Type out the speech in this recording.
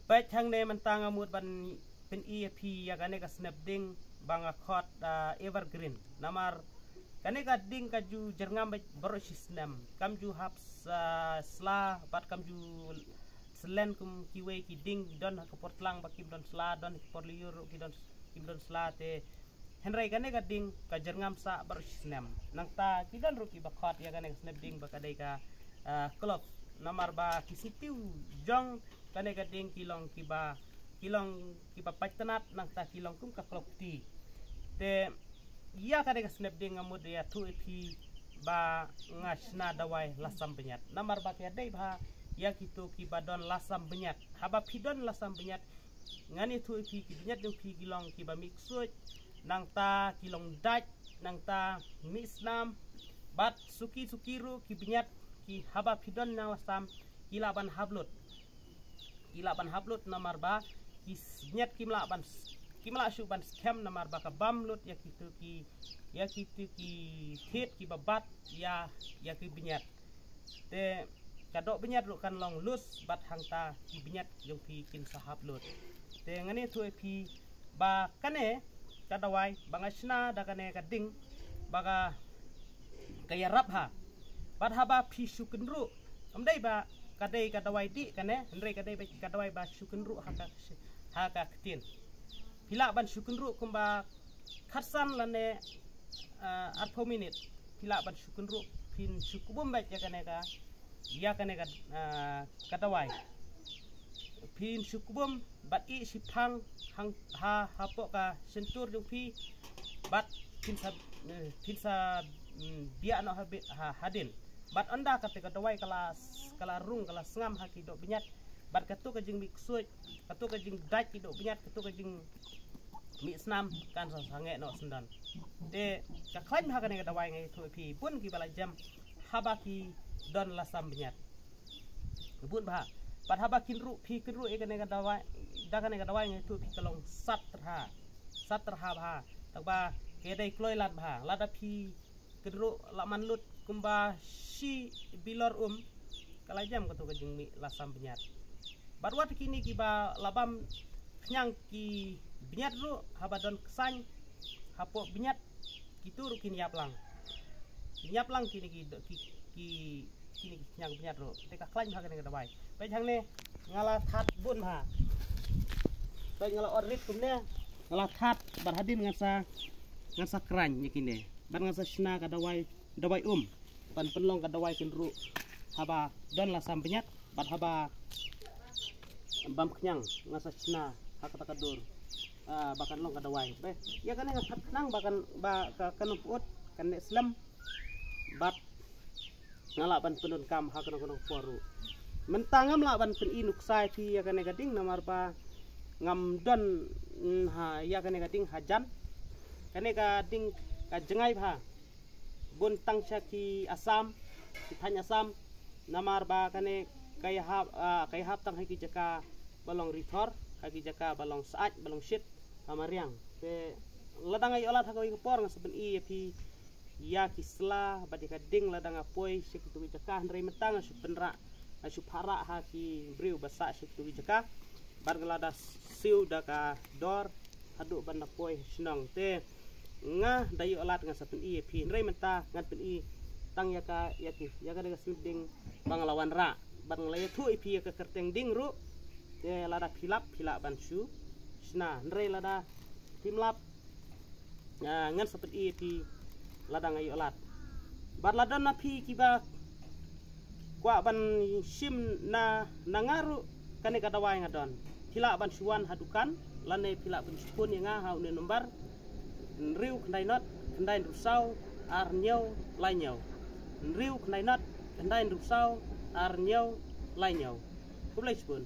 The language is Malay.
baik hang ne mentang amut ban pen EAP ya kane ka snapding banga khot evergreen namar kane ka ding ka ju jerngam barosh snam kam ju hap sla bat kam ju selen kum kiwe ki ding don ka portlang ba kim don sla don por liur ki don kim don sla te henry kane ka ding ka jerngam sa barosh snam nang ta ki don ru ki ba khot ya kane snapding ba kadai ka klop namar ba kisitiu jong kane ka ding kilong kiba pactanat nang ta kilong kum ka klop ti te ya kane ka snapding amud ya tu epi ba ngasna dawai lasam benyat namar ba ke dai ba ya kitu kiba don lasam benyat haba pidon lasam benyat ngani tu epi ki benyat dong pi kilong kiba mixut nang ta kilong daj nang ta misnam bat sukiru ki benyat ki haba pidon nang lasam kilaban hablut namar ba ki benyat kimla ban scam namar ba ka bamlut ya kitu ki hit ki babat ya ki benyat te kadok benyat lu kan long lus bat hangta ki benyat jong pi kin sahablut te ngani tu pi ba kane kadawai bangasna da kane kading baga kaya rabha bat haba pi sukenru amdai ba kadai kadawai di kane ndrei kadai ba kadawai ba sukenru haka ketin pila ban sukenru kumba khatsan lane arpo minute pila ban sukenru pin sukubum ba ya kane ka kadawai pin sukubum bat I sipang hang hapo ka sentur jong pi bat pinsa dia no hadin bat anda kate kadawai kala rung kala sngam haki do benyat bat katu ka jing miksuj katu ka jing daj ki do benyat katu ka jing mi snam kan sa sange no sendan te ka klan ha kane kadawai ngai tu pi pun ki bala jam haba ki don lasam benyat bun ba bat haba kinru pi kinru e kane kadawai da kane kadawai ngai tu pi kalong satrha ba takba ke dai kloi lat ba lada pi kinru laman lut kumba si bilor kala jam katu ka jing mi lasam benyat barwat kini kiba labam nyang ki benyat ru haba don kesany hapo benyat kitu ru kini yaplang kini kini nyang benyat ru teka klan ha kene kadawai pai jang ne ngala that bun ha pai ngala orrit kumne ngala that barhadin ngasa krany nyikine bar ngasa shna kadawai dawai pan penlong kadawai kinru haba don lasam benyat bat haba bam kenyang ngasa cina hakata kadur bakan long kadawai be ya kan ngat nang bakan ba kan put kan islam bat ngala ban penun kam hakana kono poru mentangam la ban pen inuk sai ti ya kan gading namar ba ngam don ha ya kan gading hajan kan gading ka jengai ba bun tang syaki asam kitanya asam namar ba kane kay hap tang haki jaka balong rithor haki jaka balong saaj balong shit kamariang te ladang ay olat hakoy por nga saben pi ya kisla badika ding ladang apoy shik tu jaka ndray metang supenra supara haki briu basa shik tu jaka bargalada siu daka dor hadu ban apoy snong te nga dayo olat nga saben pi ndray menta ngat pen tang yaka daga snipding banglawan ra ban nglaya tu ipi ka kerteng ding ru te lada philap ban shu sna ndre lada timlap ngan sapet ipi lada ngai olat bar lada na phi kiba kwa ban sim na nangaru kane kadawai ngadon phila ban suwan hadukan lane phila ban supun nga ha une nombar nriu kndai not kndai rusau arnyau lainyau nriu kndai not kndai rusau arnyau lainyau kublai spun